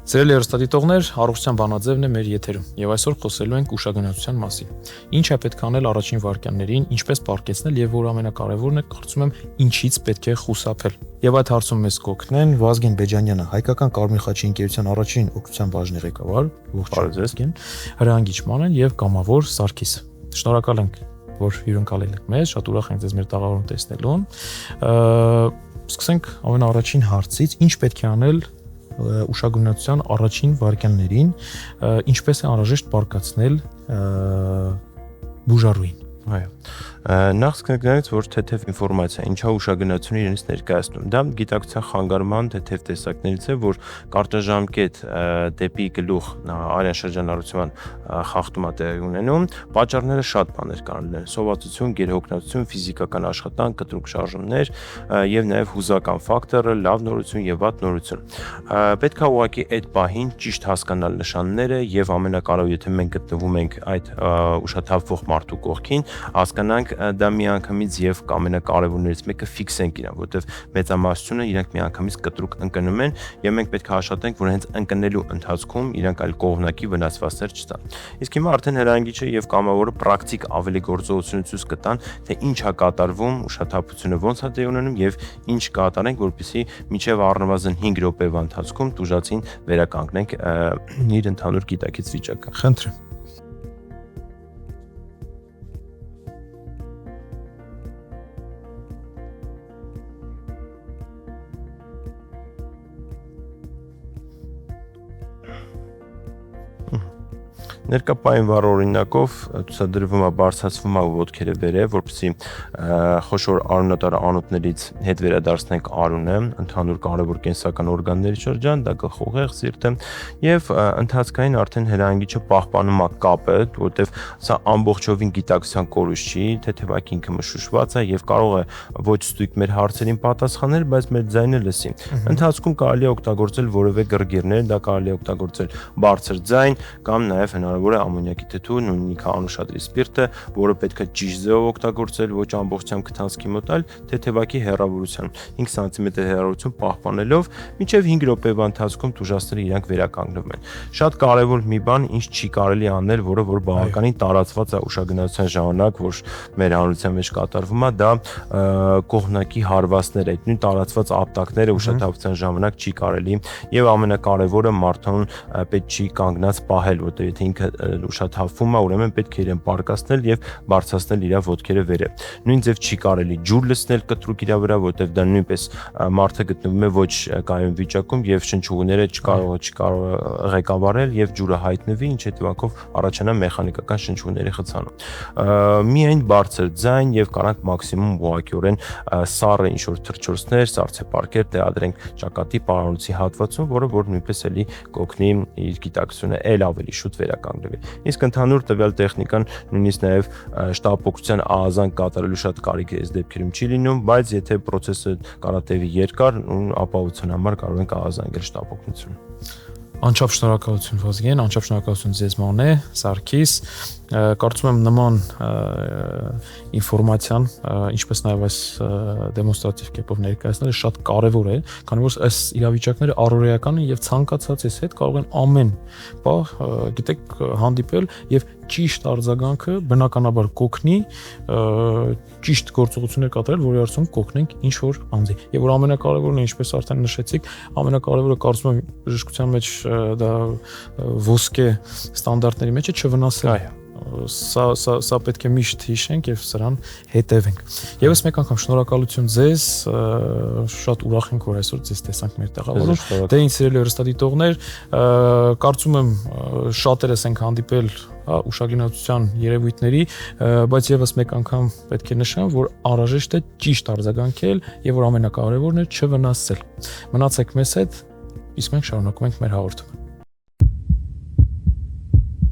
Սիրելի հեռուստադիտողներ, Առողջության բանաձևն է մեր եթերում, եւ այսօր խոսելու ենք ուշագնացության մասին։ Ինչ է պետք անել առաջին վայրկյաններին, ինչպես պարկեցնել եւ որ ամենակարևորն է, կարծում եմ, ինչից պետք է խուսափել։ Եվ այդ հարցում մեզ կօգնեն Վազգեն Բեջանյանը, Հայկական Կարմիր խաչի ընկերության առաջին օգնության բաժնի ղեկավար, ողջույն, Հրանտ Գիչմանն եւ կամավոր Սարգիս։ Շնորհակալ ենք, որ հյուրընկալել եք մեզ, շատ ուրախ ենք ձեզ մեր տաղավարում տեսնելուն։ Սկսենք ամենաառաջին հարցից, ինչ պետք է անել ուշագնացության առաջին վայրկյաններին, ինչպես է անհրաժեշտ պարկացնել բուժառուին։ Այո։ Նախ սկսենք որ թեթև ինֆորմացիա, ինչա ուշագնացությունը իրենից ներկայացնում։ Դա գիտակցության խանգարման թեթև տեսակներից է, որ կարճաժամկետ դեպի գլուխ արյան շրջանառության խախտում է տեղի ունենում։ Պատճառները շատ բաներ կարող են սովածություն, գերհոգնածություն, ֆիզիկական աշխատանք, կտրուկ շարժումներ եւ նաեւ հուզական ֆակտորը, լավ նորություն եւ վատ նորություն։ Պետք է ուղղակի այդ պահին ճիշտ հասկանալ նշանները եւ ամենակարևորը, եթե մենք գտնվում ենք այդ ուշաթափվող մարդու կողքին, հասկանանք դա միանգամից եւ ամենակարևորներից մեկը ֆիքսենք իրան, որովհետեւ մեծամասնությունը իրենք միանգամից կտրուկ ընկնում են եւ մենք պետք է աշխատենք, որ հենց ընկնելու ընթացքում իրենք այլ կողմնակի վնասվածքներ չտան։ Իսկ հիմա արդեն հրանգիչը եւ կամավորը պրակտիկ ավելի գործողությունություն ցույց կտան, թե ինչ է կատարվում, ուշաթափությունը ոնց է տեղի ունենում եւ ինչ կատարենք, որպեսզի մինչեւ առնվազն 5 րոպեվա ընթացքում տուժածին վերականգնենք իր ընդհանուր գիտակից վիճակը։ Խնդրեմ։ Ներկապային վառ օրինակով ցուցադրվում է բարձրացվում է ոտքերը վերև, որպեսզի խոշոր արյունատար անոթներից հետ վերադարձնենք արյունը, ընդհանուր կարևոր կենսական օրգանների շրջան, դա գլխուղեղ, սիրտը եւ ընթացքային արդեն հրանգիչը պահպանում է կապը, որովհետեւ սա ամբողջովին գիտակցության կորուստ չի, թեթևակի ինքը մշուշված է եւ կարող է ոչ ստույգ մեր հարցերին պատասխանել, բայց մեր ձայնը լսի։ Ընթացքում կարելի է օգտագործել որևէ գրգիռներ, դա կարելի է օգտագործել բարձր ձայն կամ նաեւ հնարավոր է ամոնիակի թթու, նույնիսկ անուշադրի սպիրտը, որը պետք է ճիշտ ձևով օգտագործել, ոչ ամբողջությամբ քթանցքի մոտ, այլ թեթևակի հեռավորությամբ 5 սանտիմետր հեռավորություն պահպանելով, մինչև 5 րոպեվա ընթացքում տուժածները իրանք վերականգնվում են։ Շատ կարևոր մի բան, ինչ չի կարելի անել, որը որ բավականին տարածված է ուշագնացության ժամանակ, որ մեր հանրության մեջ կատարվում է, դա կողմնակի հարվածները, այդ նույն տարածված ապտակները ուշաթափության ժամանակ չի կարելի եւ ամենակարևորը մարդուն պետք չի կանգնած պահել, որտեղ եթե ինքը ուշաթափվում է, ուրեմն պետք է իրեն պարկասնել եւ բարձրացնել իր ոտքերը վերև։ Նույն ձև չի կարելի ջուր լցնել կտրուկ իր վրա, որտեղ դա նույնպես մարդը գտնվում է ոչ կայուն վիճակում եւ շնչուղիները չկարող ղեկավարել եւ ջուրը հայտնվի, ինչ հետևանքով առաջանա մեխանիկական շնչուղիների խցանում։ Միայն բարձր ձայն եւ կարանք մաքսիմում ուղղակիորեն սառը ինչ որ թռչոցներ, սառցեպարկեր տեղադրենք ճակատի պարանոցի հատվածում, որը որ նույնպես էլի կօգնի իր գիտակցությունը ել ավելի շուտ վերականգնվի։ Իսկ ընդհանուր տվյալ տեխնիկան նույնիսկ նաև շտապօգնության ահազանգ կատարելու շատ կարիք այս դեպքերում չի լինում, բայց եթե process-ը կարա տևի երկար, ապահովության համար կարող ենք ահազանգել շտապօգնությունը։ Անչափ շնորհակալություն Վազգեն, անչափ շնորհակալություն ձեզ Մանե, Սարգիս, կարծում եմ նման ինֆորմացիան, ինչպես նաև այս դեմոնստրատիվ կերպով ներկայացնելը շատ կարևոր է, քանի որ այս իրավիճակները առօրեական են եւ ցանկացածից հետ կարող են ամեն պահ, գիտեք, հանդիպել եւ ճիշտ արձագանքը բնականաբար կօգնի ճիշտ գործողություններ կատարել, որի արդյունքում կօգնենք ինչ որ անձի։ Եվ որ ամենակարևորն է, ինչպես արդեն նշեցիք, ամենակարևորը կարծում եմ բժշկության մեջ դա ոսկե ստանդարտների մեջ է չվնասել։ Այո։ Սա պետք է միշտ հիշենք եւ սրան հետևենք։ Եվս մեկ անգամ շնորհակալություն ձեզ, շատ ուրախ ենք, որ այսօր ձեզ տեսանք մեր տաղավարում։ Դե ինձ սիրելի հեռուստադիտողներ, կարծում եմ շատերս ենք հանդիպել ուշագնացության երևույթների, բայց եւս մեկ անգամ պետք է նշեմ, որ անհրաժեշտ է ճիշտ արձագանքել եւ որ ամենակարևորն է չվնասել։ Մնացեք մեզ հետ, իսկ մենք շարունակում ենք մեր հաղորդումը։